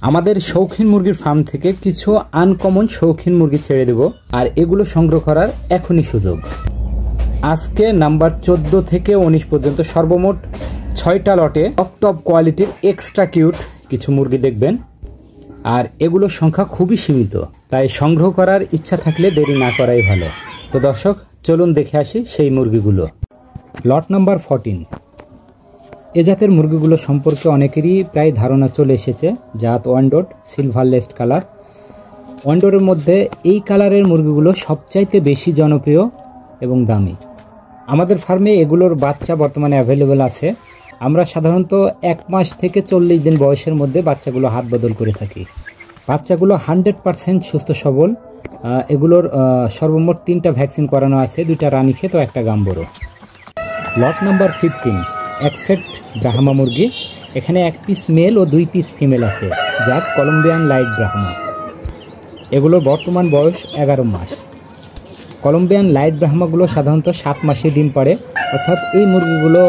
আমাদের শৌখিন মুরগির ফার্ম থেকে কিছু আনকমন শৌখিন মুরগি ছেড়ে দেব, আর এগুলো সংগ্রহ করার এখনই সুযোগ। আজকে নাম্বার 14 থেকে 19 পর্যন্ত সর্বমোট 6টা লটে টপ কোয়ালিটির এক্সট্রা কিউট কিছু মুরগি দেখবেন, আর এগুলোর সংখ্যা খুবই সীমিত, তাই সংগ্রহ করার ইচ্ছা থাকলে দেরি না করাই ভালো। তো দর্শক, চলুন দেখে আসি সেই মুরগিগুলো। Lot number 14। এ জাতের মুরগিগুলো সম্পর্কে অনেকেরই প্রায় ধারণা চলে এসেছে। জাত ওয়ান্ডোড, সিলভার লেস্ট কালার। ওয়ান্ডোডের মধ্যে এই কালারের মুরগিগুলো সবচাইতে বেশি জনপ্রিয় এবং দামি। আমাদের ফার্মে এগুলোর বাচ্চা বর্তমানে অ্যাভেলেবেল আছে। আমরা সাধারণত 1 মাস থেকে 40 দিন বয়সের মধ্যে বাচ্চাগুলো হাত বদল করে থাকি। বাচ্চাগুলো 100% সুস্থ সবল। এগুলোর সর্বমোট 3টা ভ্যাকসিন করানো আছে, 2টা রানীক্ষেত ও 1টা গাম্বরো। Lot number 15। এক সেট ব্রাহ্মা মুরগি। এখানে 1 পিস মেল ও 2 পিস ফিমেল আছে। জাত কলম্বিয়ান লাইট ব্রাহ্মা। এগুলোর বর্তমান বয়স 11 মাস। কলম্বিয়ান লাইট ব্রাহ্মাগুলো সাধারণত 7 মাসে ডিম পাড়ে, অর্থাৎ এই মুরগিগুলো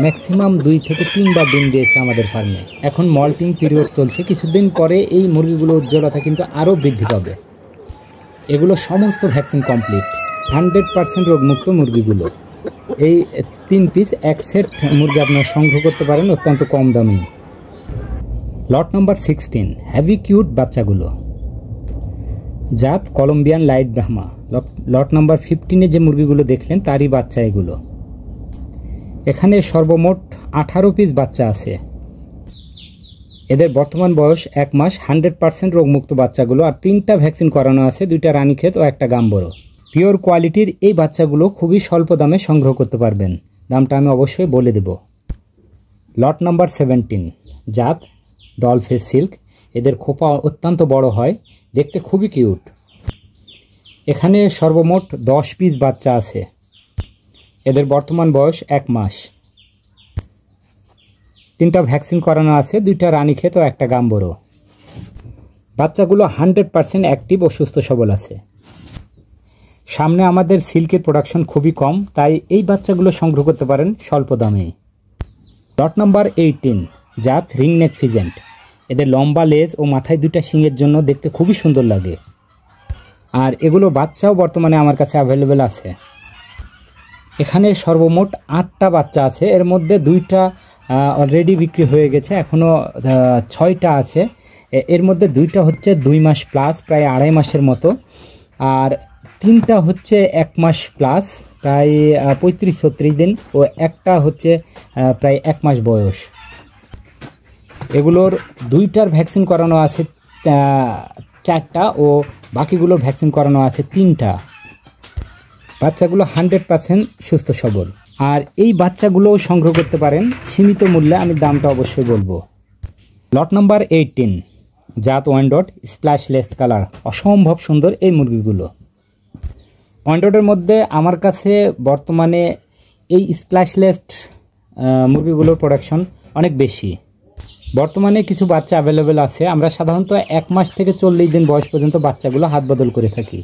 ম্যাক্সিমাম 2 থেকে 3 বার ডিম দিয়েছে আমাদের ফার্মে। এখন মল্টিং পিরিয়ড চলছে, কিছুদিন পরে এই মুরগিগুলো উজ্জ্বলতা কিন্তু আরও বৃদ্ধি পাবে। এগুলো সমস্ত ভ্যাকসিন কমপ্লিট, 100% রোগমুক্ত মুরগিগুলো। এই 3 পিস 1 সেট মুরগি আপনারা সংগ্রহ করতে পারেন অত্যন্ত কম দামে। Lot number 16। হ্যাভি কিউট বাচ্চাগুলো। জাত Columbian light Brahma. Lot number 15-এ যে মুরগিগুলো দেখলেন তারই বাচ্চা এগুলো। এখানে সর্বমোট 18 পিস বাচ্চা আছে। এদের বর্তমান বয়স 1 মাস, 100% রোগমুক্ত বাচ্চাগুলো, আর 3টা ভ্যাকসিন করানো আছে, 2টা রানীক্ষেত ও 1টা গাম্বরো। পিওর কোয়ালিটির এই বাচ্চাগুলো খুবই স্বল্প দামে সংগ্রহ করতে পারবেন। দামটা আমি অবশ্যই বলে দেব। Lot number 17। জাত ডলফেস সিল্ক। এদের খোপা অত্যন্ত বড় হয়, দেখতে খুবই কিউট। এখানে সর্বমোট 10 পিস বাচ্চা আছে। এদের বর্তমান বয়স 1 মাস। 3টা ভ্যাকসিন করানো আছে, 2টা রানীক্ষেত ও 1টা গাম্বরো। বাচ্চাগুলো 100% অ্যাক্টিভ ও সুস্থ সবল আছে। সামনে আমাদের সিল্কের প্রোডাকশন খুবই কম, তাই এই বাচ্চাগুলো সংগ্রহ করতে পারেন স্বল্প দামে। Lot number 18। জাত রিংনেক ফিজেন্ট। এদের লম্বা লেজ ও মাথায় 2টা শিংয়ের জন্য দেখতে খুবই সুন্দর লাগে, আর এগুলো বাচ্চাও বর্তমানে আমার কাছে অ্যাভেলেবেল আছে। এখানে সর্বমোট 8টা বাচ্চা আছে, এর মধ্যে 2টা অলরেডি বিক্রি হয়ে গেছে, এখনও 6টা আছে। এর মধ্যে 2টা হচ্ছে 2 মাস প্লাস, প্রায় 2.5 মাসের মতো, আর 3টা হচ্ছে 1 মাস প্লাস, প্রায় 35-36 দিন, ও একটা হচ্ছে প্রায় 1 মাস বয়স। এগুলোর 2টার ভ্যাকসিন করানো আছে 4টা, ও বাকিগুলোর ভ্যাকসিন করানো আছে 3টা। বাচ্চাগুলো 100% সুস্থ সবল, আর এই বাচ্চাগুলোও সংগ্রহ করতে পারেন সীমিত মূল্যে। আমি দামটা অবশ্যই বলবো। Lot number 18। জাত ওয়ান্ডোড স্প্ল্যাশ লেস্ট কালার। অসম্ভব সুন্দর এই মুরগিগুলো। ওয়ান্ডোডের মধ্যে আমার কাছে বর্তমানে এই স্প্ল্যাশ লেস্ট মুরগিগুলোর প্রোডাকশন অনেক বেশি। বর্তমানে কিছু বাচ্চা অ্যাভেলেবেল আছে। আমরা সাধারণত 1 মাস থেকে 40 দিন বয়স পর্যন্ত বাচ্চাগুলো হাত বদল করে থাকি।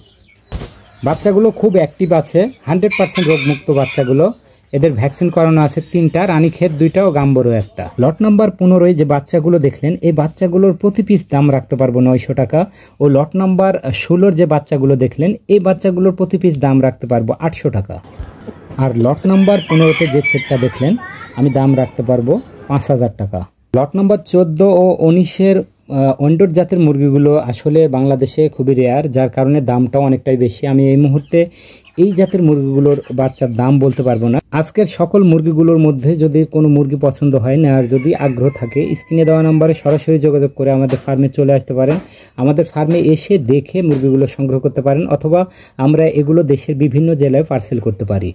বাচ্চাগুলো খুব অ্যাক্টিভ আছে, 100% রোগমুক্ত বাচ্চাগুলো। এদের ভ্যাকসিন করানো আছে 3টা, রানীক্ষেত 2টা ও গাম্বরো 1টা। লট নাম্বার 15 যে বাচ্চাগুলো দেখলেন, এই বাচ্চাগুলোর প্রতি পিস দাম রাখতে পারবো 900 টাকা। ও লট নাম্বার 16 যে বাচ্চাগুলো দেখলেন, এই বাচ্চাগুলোর প্রতি পিস দাম রাখতে পারবো 800 টাকা। আর লট নাম্বার 15-তে যে সেটটা দেখলেন, আমি দাম রাখতে পারবো 5000 টাকা। লট নাম্বার 14 ও 19-এর ওয়ান্ডোড জাতের মুরগিগুলো আসলে বাংলাদেশে খুবই রেয়ার, যার কারণে দামটাও অনেকটাই বেশি। আমি এই মুহূর্তে এই জাতের মুরগিগুলোর বাচ্চার দাম বলতে পারবো না। আজকের সকল মুরগিগুলোর মধ্যে যদি কোনো মুরগি পছন্দ হয়, নেওয়ার যদি আগ্রহ থাকে, স্ক্রিনে দেওয়া নম্বরে সরাসরি যোগাযোগ করে আমাদের ফার্মে চলে আসতে পারেন। আমাদের ফার্মে এসে দেখে মুরগিগুলো সংগ্রহ করতে পারেন, অথবা আমরা এগুলো দেশের বিভিন্ন জেলায় পার্সেল করতে পারি।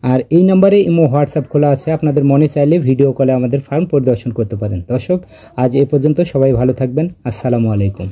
আর এই নম্বরে ইমো হোয়াটসঅ্যাপ খোলা আছে, আপনাদের মনে চাইলে ভিডিও কলে আমাদের ফার্ম পরিদর্শন করতে পারেন। দর্শক, আজ এ পর্যন্ত। সবাই ভালো থাকবেন। আসসালামু আলাইকুম।